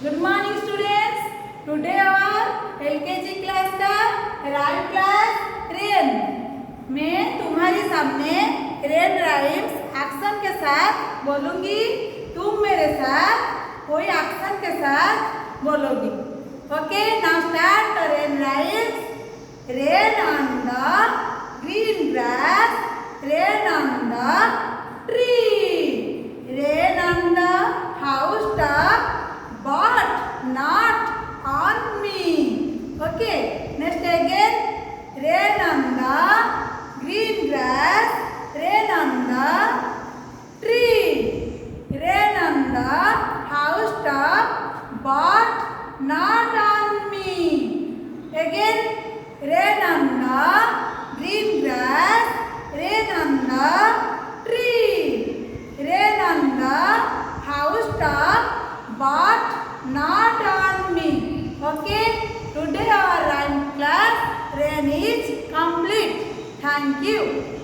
Good morning students. Today our LKG class का rhyme class rain. मैं तुम्हारे सामने रेन राइम्स एक्शन के साथ बोलूँगी। तुम मेरे साथ कोई एक्शन के साथ बोलोगी। Okay, now start the rain rhymes. Rain on the green grass, rain on the tree, rain on the house top, but not on me. Okay, next again. Rain on the green grass, rain on the tree, rain on the house top, but not on me. Again, rain on the green grass, rain on the tree, rain on the house top, but not on me. Okay, today our rhyme class rain is complete. Thank you.